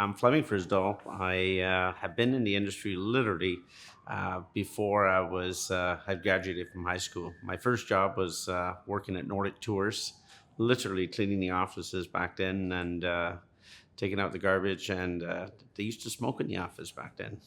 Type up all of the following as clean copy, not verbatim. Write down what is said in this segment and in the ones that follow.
I'm Flemming Friisdahl. I have been in the industry literally before had graduated from high school. My first job was working at Nordic Tours, literally cleaning the offices back then and taking out the garbage. And they used to smoke in the office back then.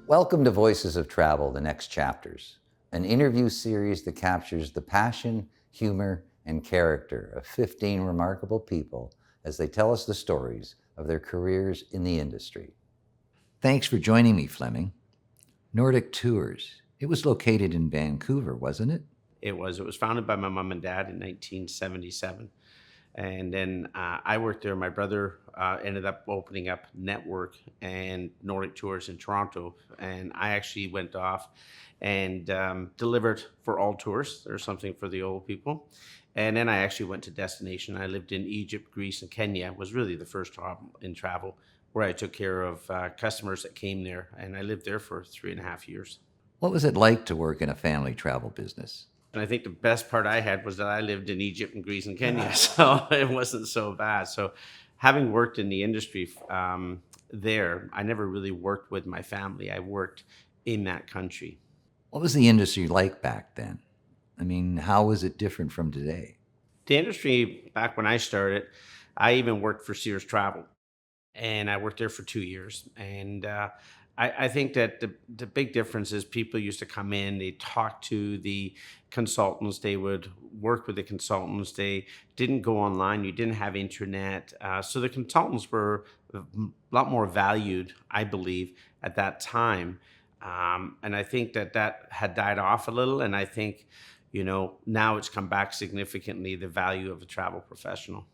Welcome to Voices of Travel, The Next Chapters, an interview series that captures the passion, humor, and character of 15 remarkable people as they tell us the stories of their careers in the industry. Thanks for joining me, Flemming. Nordic Tours. It was located in Vancouver, wasn't it? It was founded by my mom and dad in 1977. And then I worked there. My brother ended up opening up Network and Nordic Tours in Toronto. And I actually went off and delivered for all tours. There's something for the old people. And then I actually went to destination. I lived in Egypt, Greece, and Kenya. It was really the first job in travel where I took care of customers that came there. And I lived there for 3.5 years. What was it like to work in a family travel business? And I think the best part I had was that I lived in Egypt and Greece and Kenya, so it wasn't so bad. So having worked in the industry there, I never really worked with my family. I worked in that country. What was the industry like back then? I mean, how was it different from today? The industry, back when I started, I even worked for Sears Travel, and I worked there for 2 years. And I think that the big difference is people used to come in, they talk to the consultants, they would work with the consultants, they didn't go online, you didn't have internet. So the consultants were a lot more valued, I believe, at that time. And I think that had died off a little. And I think, now it's come back significantly, the value of a travel professional.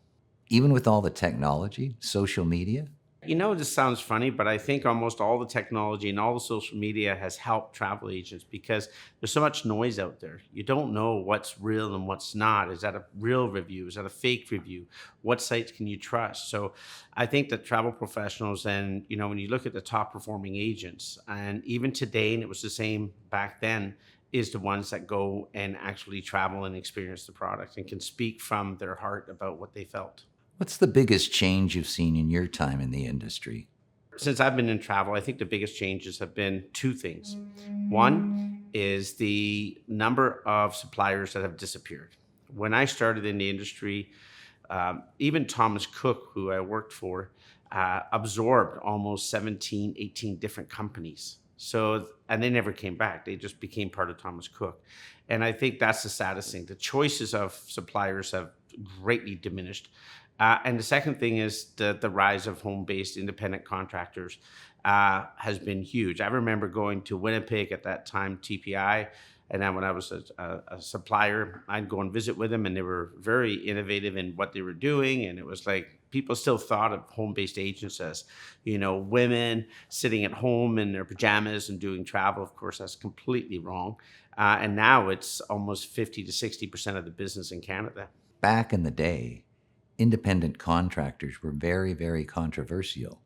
Even with all the technology, social media? This sounds funny, but I think almost all the technology and all the social media has helped travel agents because there's so much noise out there. You don't know what's real and what's not. Is that a real review? Is that a fake review? What sites can you trust? So I think that travel professionals and, when you look at the top performing agents, and even today, and it was the same back then, is the ones that go and actually travel and experience the product and can speak from their heart about what they felt. What's the biggest change you've seen in your time in the industry? Since I've been in travel, I think the biggest changes have been two things. One is the number of suppliers that have disappeared. When I started in the industry, even Thomas Cook, who I worked for, absorbed almost 17, 18 different companies. And they never came back. They just became part of Thomas Cook. And I think that's the saddest thing. The choices of suppliers have greatly diminished. And the second thing is the rise of home-based independent contractors has been huge. I remember going to Winnipeg at that time, TPI, and then when I was a supplier, I'd go and visit with them, and they were very innovative in what they were doing. And it was like people still thought of home-based agents as, women sitting at home in their pajamas and doing travel. Of course, that's completely wrong. And now it's almost 50 to 60% of the business in Canada. Back in the day, independent contractors were very, very controversial.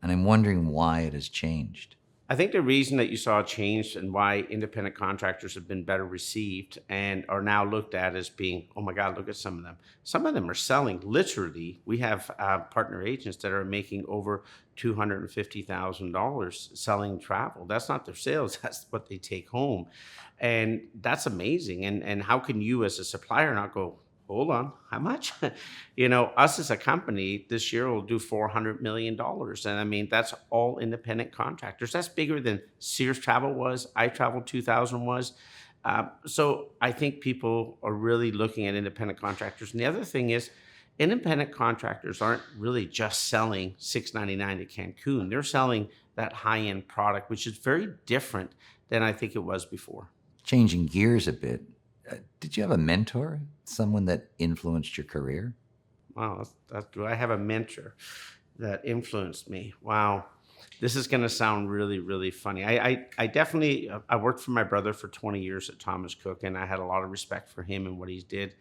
And I'm wondering why it has changed. I think the reason that you saw a change and why independent contractors have been better received and are now looked at as being, oh my God, look at some of them. Some of them are selling literally. We have partner agents that are making over $250,000 selling travel. That's not their sales, that's what they take home. And that's amazing. And how can you as a supplier not go, hold on, how much? Us as a company this year will do $400 million. And I mean, that's all independent contractors. That's bigger than Sears Travel was, iTravel 2000 was. So I think people are really looking at independent contractors. And the other thing is, independent contractors aren't really just selling $6.99 to Cancun. They're selling that high-end product, which is very different than I think it was before. Changing gears a bit, did you have a mentor, someone that influenced your career? Wow, do I have a mentor that influenced me? Wow, this is going to sound really, really funny. I definitely, I worked for my brother for 20 years at Thomas Cook, and I had a lot of respect for him and what he did.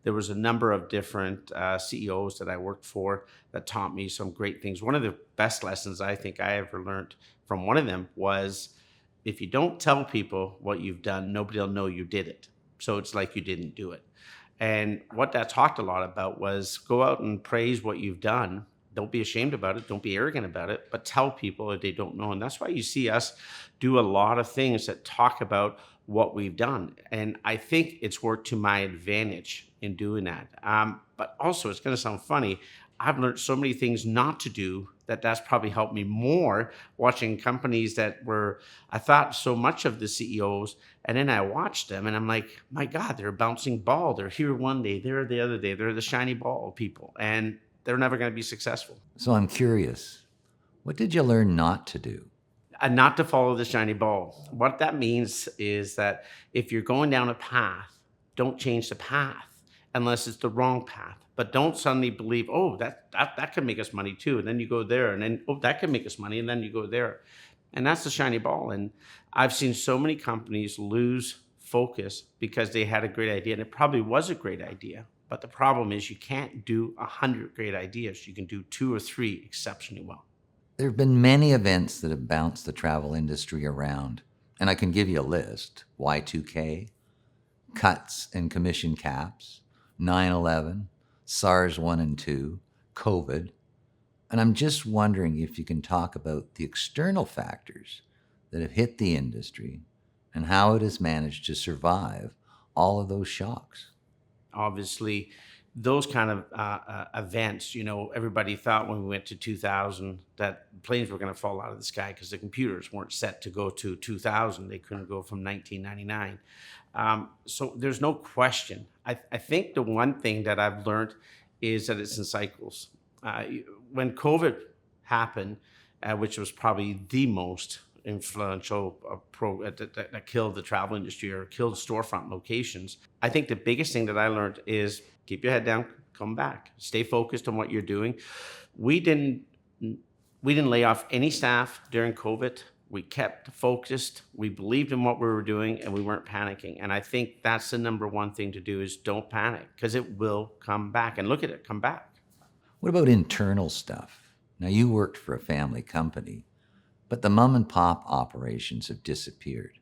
there was a number of different CEOs that I worked for that taught me some great things. One of the best lessons I think I ever learned from one of them was, if you don't tell people what you've done, nobody will know you did it. So it's like you didn't do it. And what that talked a lot about was, go out and praise what you've done. Don't be ashamed about it. Don't be arrogant about it, but tell people if they don't know. And that's why you see us do a lot of things that talk about what we've done. And I think it's worked to my advantage in doing that. But also, it's going to sound funny, I've learned so many things not to do that's probably helped me more, watching companies that were, I thought so much of the CEOs, and then I watched them and I'm like, my God, they're a bouncing ball. They're here one day, they're the other day. They're the shiny ball people, and they're never going to be successful. So I'm curious, what did you learn not to do? And not to follow the shiny ball. What that means is that if you're going down a path, don't change the path unless it's the wrong path. But don't suddenly believe, oh, that could make us money too. And then you go there, and then, oh, that could make us money. And then you go there. And that's the shiny ball. And I've seen so many companies lose focus because they had a great idea. And it probably was a great idea. But the problem is, you can't do 100 great ideas. You can do 2 or 3 exceptionally well. There have been many events that have bounced the travel industry around, and I can give you a list. Y2K, cuts and commission caps, 9/11, SARS 1 and 2, COVID. And I'm just wondering if you can talk about the external factors that have hit the industry and how it has managed to survive all of those shocks. Obviously, those kind of events, everybody thought when we went to 2000 that planes were going to fall out of the sky because the computers weren't set to go to 2000. They couldn't go from 1999. So there's no question. I think the one thing that I've learned is that it's in cycles. When COVID happened, which was probably the most influential that killed the travel industry or killed storefront locations, I think the biggest thing that I learned is keep your head down, come back, stay focused on what you're doing. We didn't lay off any staff during COVID. We kept focused. We believed in what we were doing, and we weren't panicking. And I think that's the number one thing to do, is don't panic, because it will come back. And look at it, come back. What about internal stuff? Now, you worked for a family company, but the mom and pop operations have disappeared.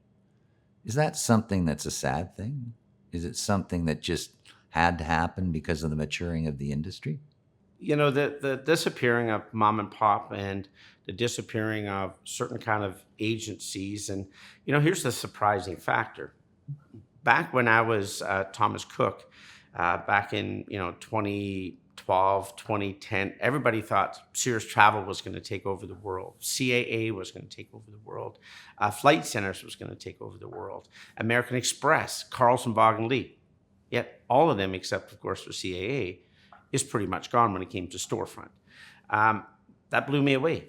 Is that something that's a sad thing? Is it something that just had to happen because of the maturing of the industry? The disappearing of mom and pop and the disappearing of certain kind of agencies. And, here's the surprising factor. Back when I was Thomas Cook, back in, 2012, 2010, everybody thought Sears Travel was going to take over the world. CAA was going to take over the world. Flight Centers was going to take over the world. American Express, Carlson, Vaughan Lee. Yet all of them, except, of course, for CAA, is pretty much gone when it came to storefront. That blew me away.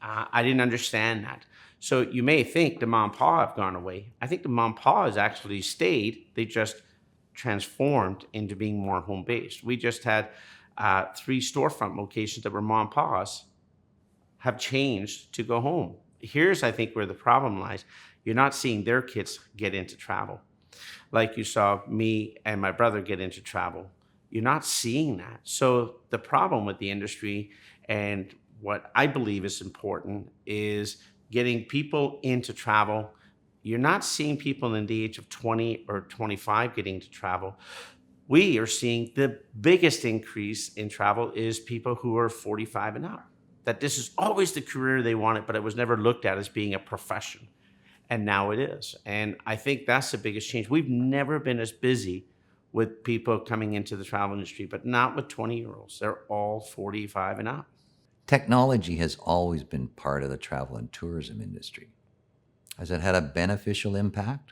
I didn't understand that. So you may think the mom and pa have gone away. I think the mom and pa has actually stayed. They just transformed into being more home-based. We just had 3 storefront locations that were mom and pa's have changed to go home. Here's, I think, where the problem lies. You're not seeing their kids get into travel like you saw me and my brother get into travel. You're not seeing that. So the problem with the industry, and what I believe is important, is getting people into travel. You're not seeing people in the age of 20 or 25 getting into travel. We are seeing the biggest increase in travel is people who are 45 and up. That this is always the career they wanted, but it was never looked at as being a profession. And now it is. And I think that's the biggest change. We've never been as busy with people coming into the travel industry, but not with 20-year-olds. They're all 45 and up. Technology has always been part of the travel and tourism industry. Has it had a beneficial impact?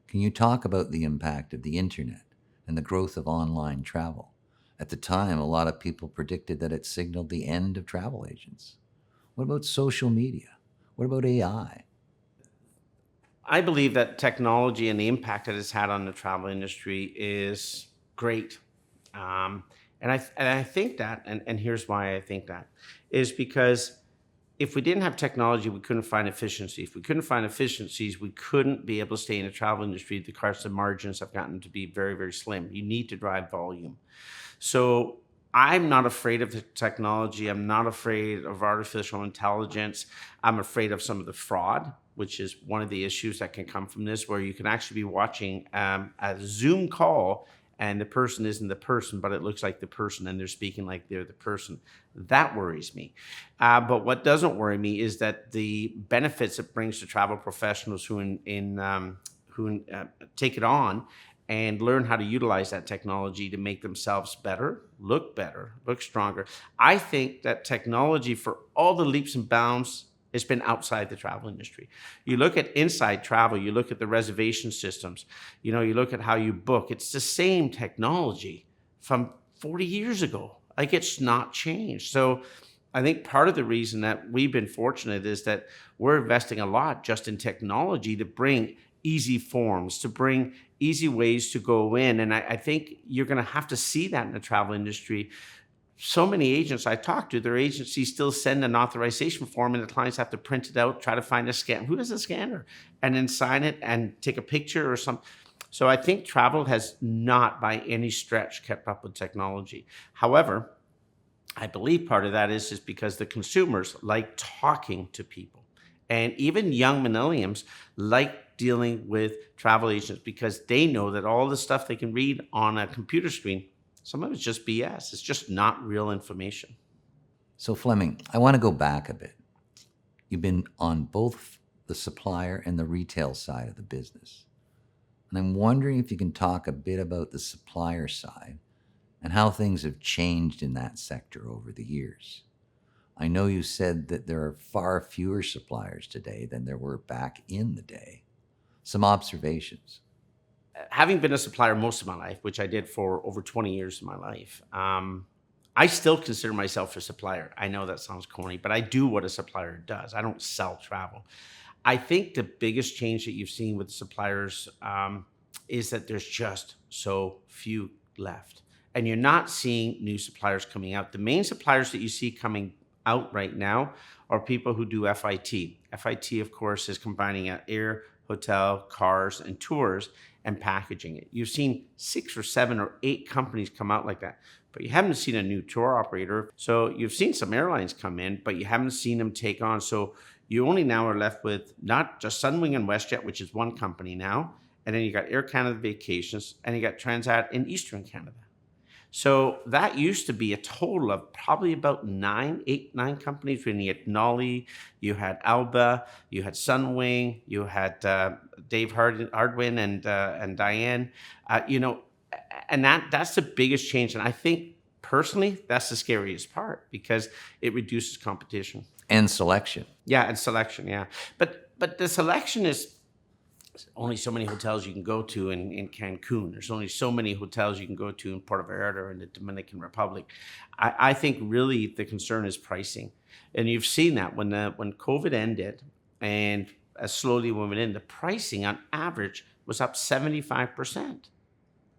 Can you talk about the impact of the internet and the growth of online travel? At the time, a lot of people predicted that it signaled the end of travel agents. What about social media? What about AI? I believe that technology and the impact that it's had on the travel industry is great. And I think that, and here's why I think that, is because if we didn't have technology, we couldn't find efficiency. If we couldn't find efficiencies, we couldn't be able to stay in the travel industry. The cost of margins have gotten to be very, very slim. You need to drive volume. So I'm not afraid of the technology. I'm not afraid of artificial intelligence. I'm afraid of some of the fraud, which is one of the issues that can come from this, where you can actually be watching a Zoom call and the person isn't the person, but it looks like the person and they're speaking like they're the person. That worries me. But what doesn't worry me is that the benefits it brings to travel professionals who take it on and learn how to utilize that technology to make themselves better, look stronger. I think that technology, for all the leaps and bounds, it's been outside the travel industry. You look at inside travel, you look at the reservation systems, you look at how you book. It's the same technology from 40 years ago. Like, it's not changed. So I think part of the reason that we've been fortunate is that we're investing a lot just in technology to bring easy forms, to bring easy ways to go in. And I think you're going to have to see that in the travel industry. So many agents I talk to, their agencies still send an authorization form and the clients have to print it out, try to find a scan. Who does a scanner? And then sign it and take a picture or something. So I think travel has not by any stretch kept up with technology. However, I believe part of that is because the consumers like talking to people. And even young millennials like dealing with travel agents because they know that all the stuff they can read on a computer screen, some of it's just BS. It's just not real information. So Flemming, I want to go back a bit. You've been on both the supplier and the retail side of the business. And I'm wondering if you can talk a bit about the supplier side and how things have changed in that sector over the years. I know you said that there are far fewer suppliers today than there were back in the day. Some observations. Having been a supplier most of my life, which I did for over 20 years of my life, I still consider myself a supplier. I know that sounds corny, but I do what a supplier does. I don't sell travel. I think the biggest change that you've seen with suppliers is that there's just so few left. And you're not seeing new suppliers coming out. The main suppliers that you see coming out right now are people who do FIT. FIT, of course, is combining air, hotel, cars, and tours and packaging it. You've seen 6 or 7 or 8 companies come out like that, but you haven't seen a new tour operator. So you've seen some airlines come in, but you haven't seen them take on. So you only now are left with not just Sunwing and WestJet, which is one company now, and then you got Air Canada Vacations, and you got Transat in Eastern Canada. So that used to be a total of probably about 9 companies. When you had Nolly, you had Alba, you had Sunwing, you had Dave Hardwin and Diane, and that's the biggest change. And I think personally, that's the scariest part because it reduces competition. And selection. Yeah, and selection, yeah. But the selection is only so many hotels you can go to in Cancun. There's only so many hotels you can go to in Puerto Vallarta or in the Dominican Republic. I think really the concern is pricing. And you've seen that when COVID ended and as slowly we went in, the pricing on average was up 75%.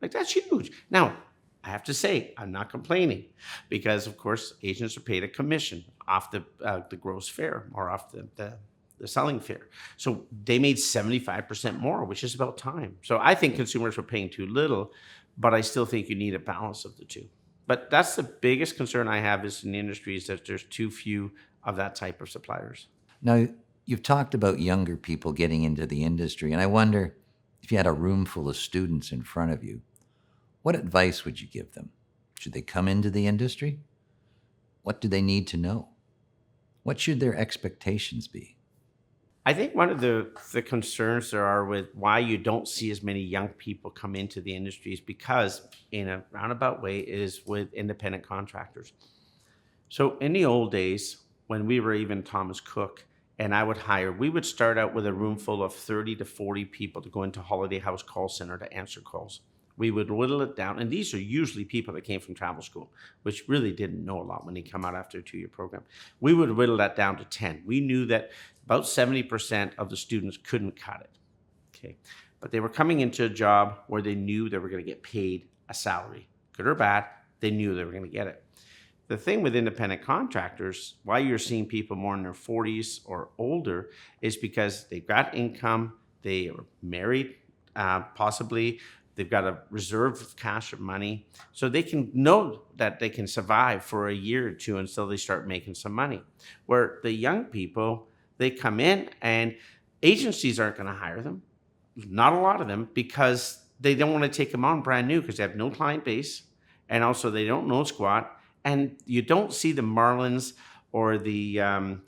Like, that's huge. Now, I have to say, I'm not complaining because, of course, agents are paid a commission off the gross fare or off the selling fare. So they made 75% more, which is about time. So I think consumers were paying too little, but I still think you need a balance of the two. But that's the biggest concern I have is in the industry is that there's too few of that type of suppliers. Now, you've talked about younger people getting into the industry, and I wonder if you had a room full of students in front of you, what advice would you give them? Should they come into the industry? What do they need to know? What should their expectations be? I think one of the concerns there are with why you don't see as many young people come into the industry is because, in a roundabout way, is with independent contractors. So in the old days, when we were even Thomas Cook and I would hire, we would start out with a room full of 30 to 40 people to go into Holiday House call center to answer calls. We would whittle it down, and these are usually people that came from travel school, which really didn't know a lot when they come out after a 2-year program. We would whittle that down to 10. We knew that about 70% of the students couldn't cut it, okay? But they were coming into a job where they knew they were gonna get paid a salary. Good or bad, they knew they were gonna get it. The thing with independent contractors, why you're seeing people more in their 40s or older, is because they've got income, they are married, possibly, they've got a reserve of cash or money, so they can know that they can survive for a year or two until they start making some money. Where the young people, they come in and agencies aren't going to hire them, not a lot of them, because they don't want to take them on brand new because they have no client base, and also they don't know squat. And you don't see the Marlins or the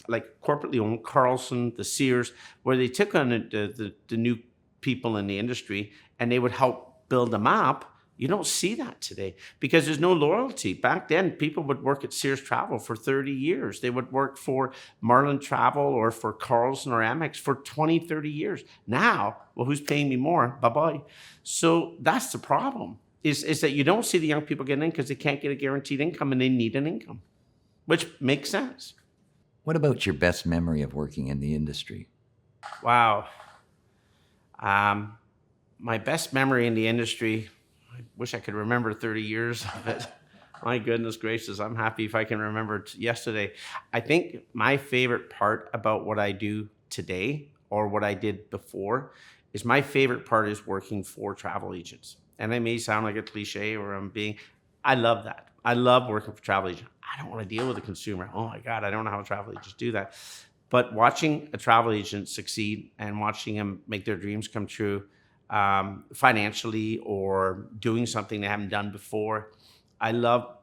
like corporately owned Carlson, the Sears, where they took on the new people in the industry and they would help build them up. You don't see that today because there's no loyalty. Back then, people would work at Sears Travel for 30 years. They would work for Marlin Travel or for Carlson or Amex for 20, 30 years. Now, well, who's paying me more? Bye-bye. So that's the problem. Is that you don't see the young people getting in because they can't get a guaranteed income and they need an income, which makes sense. What about your best memory of working in the industry? Wow. My best memory in the industry, I wish I could remember 30 years of it. My goodness gracious, I'm happy if I can remember yesterday. I think my favorite part about what I do today or what I did before is my favorite part is working for travel agents. And it may sound like a cliche or I love that. I love working for travel agents. I don't want to deal with a consumer. Oh my God, I don't know how travel agents do that. But watching a travel agent succeed and watching them make their dreams come true financially or doing something they haven't done before. I love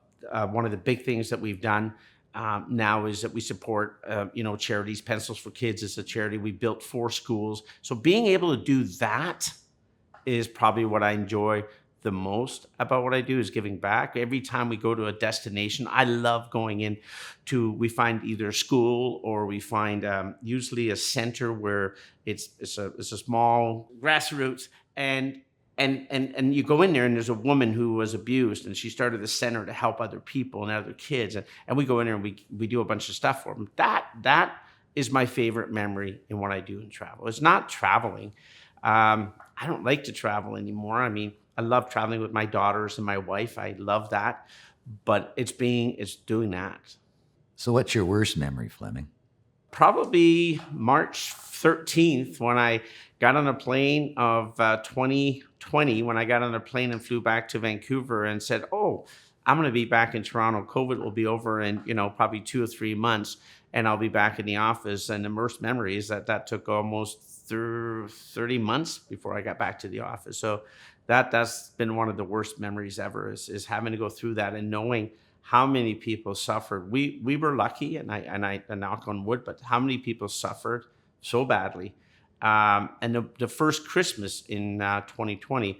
one of the big things that we've done now is that we support, charities. Pencils for Kids is a charity. We built 4 schools. So being able to do that is probably what I enjoy the most about what I do, is giving back. Every time we go to a destination, I love going in to, we find either a school or we find usually a center where it's a small grassroots, and you go in there and there's a woman who was abused and she started the center to help other people and other kids. And we go in there and we do a bunch of stuff for them. That is my favorite memory in what I do in travel. It's not traveling. I don't like to travel anymore. I mean, I love traveling with my daughters and my wife. I love that, but it's doing that. So what's your worst memory, Flemming? Probably March 13th when I got on a plane of 2020, when I got on a plane and flew back to Vancouver and said, oh, I'm going to be back in Toronto. COVID will be over in, probably 2 or 3 months, and I'll be back in the office. And the worst memory is that took almost 30 months before I got back to the office. So that's been one of the worst memories ever, is having to go through that and knowing how many people suffered. We were lucky, and I knock on wood, but how many people suffered so badly. And the first Christmas in 2020,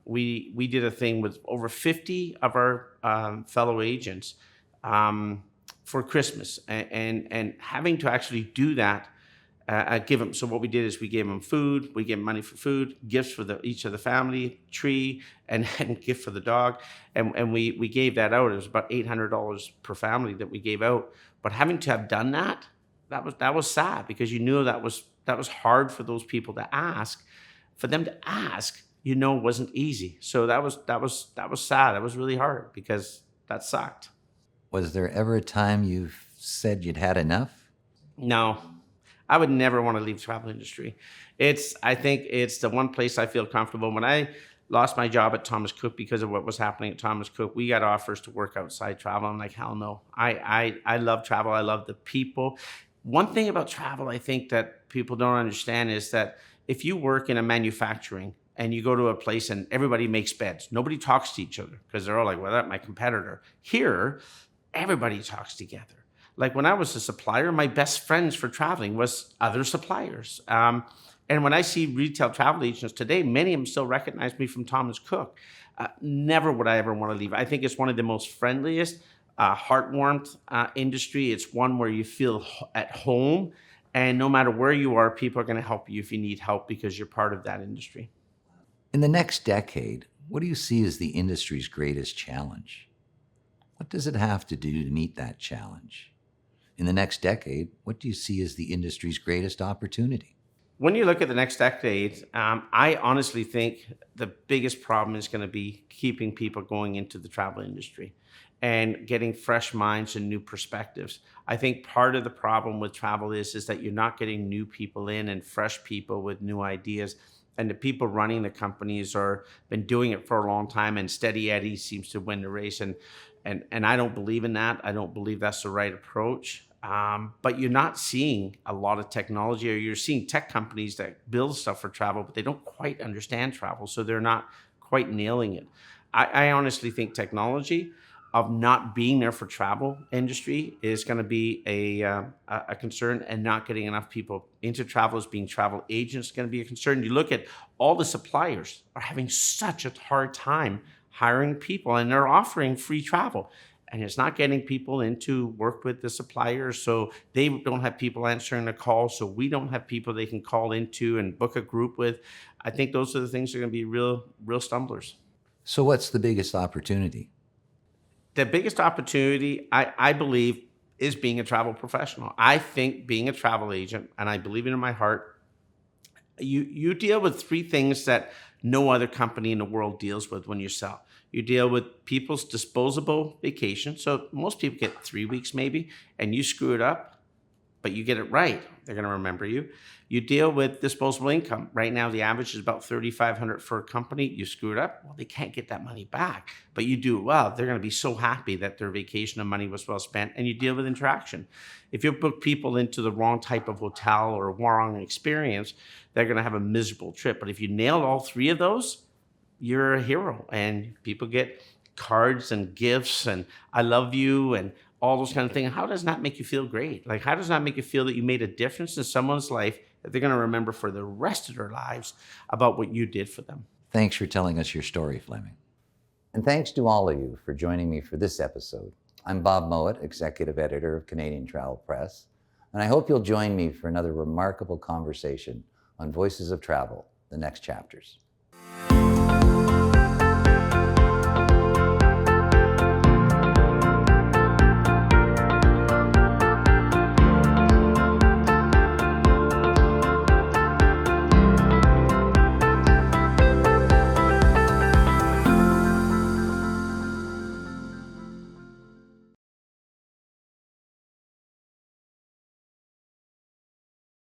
we did a thing with over 50 of our fellow agents for Christmas, and having to actually do that. Give them. So what we did is we gave them food, we gave them money for food, gifts for each of the family, tree, and gift for the dog, and we gave that out. It was about $800 per family that we gave out. But having to have done that was sad, because you knew that was hard for those people to ask. For them to ask, wasn't easy. So that was sad. That was really hard because that sucked. Was there ever a time you said you'd had enough? No. I would never want to leave the travel industry. I think it's the one place I feel comfortable. When I lost my job at Thomas Cook because of what was happening at Thomas Cook, we got offers to work outside travel. I'm like, hell no. I love travel. I love the people. One thing about travel I think that people don't understand is that if you work in a manufacturing and you go to a place and everybody makes beds, nobody talks to each other because they're all like, well, that's my competitor. Here, everybody talks together. Like when I was a supplier, my best friends for traveling was other suppliers. And when I see retail travel agents today, many of them still recognize me from Thomas Cook. Never would I ever want to leave. I think it's one of the most friendliest, heart-warmed industry. It's one where you feel at home. And no matter where you are, people are going to help you if you need help because you're part of that industry. In the next decade, what do you see as the industry's greatest challenge? What does it have to do to meet that challenge? In the next decade, what do you see as the industry's greatest opportunity? When you look at the next decade, I honestly think the biggest problem is going to be keeping people going into the travel industry and getting fresh minds and new perspectives. I think part of the problem with travel is that you're not getting new people in and fresh people with new ideas. And the people running the companies are been doing it for a long time, and steady Eddie seems to win the race. And I don't believe in that. I don't believe that's the right approach. But you're not seeing a lot of technology, or you're seeing tech companies that build stuff for travel, but they don't quite understand travel, so they're not quite nailing it. I honestly think technology of not being there for travel industry is going to be a concern, and not getting enough people into travel as being travel agents is going to be a concern. You look at all the suppliers are having such a hard time hiring people, and they're offering free travel, and it's not getting people in to work with the suppliers. So they don't have people answering the call. So we don't have people they can call into and book a group with. I think those are the things that are going to be real stumblers. So what's the biggest opportunity? The biggest opportunity, I believe, is being a travel professional. I think being a travel agent, and I believe it in my heart, you deal with three things that no other company in the world deals with when you sell. You deal with people's disposable vacation. So most people get 3 weeks maybe, and you screw it up, but you get it right, they're going to remember you. You deal with disposable income. Right now, the average is about $3,500 for a company. You screw it up, well, they can't get that money back. But you do it well, they're going to be so happy that their vacation and money was well spent. And you deal with interaction. If you book people into the wrong type of hotel or wrong experience, they're going to have a miserable trip. But if you nail all three of those, you're a hero, and people get cards and gifts and I love you and all those kind of things. How does that make you feel great? Like, how does that make you feel that you made a difference in someone's life that they're going to remember for the rest of their lives about what you did for them? Thanks for telling us your story, Flemming. And thanks to all of you for joining me for this episode. I'm Bob Mowat, Executive Editor of Canadian Travel Press, and I hope you'll join me for another remarkable conversation on Voices of Travel, the next chapters.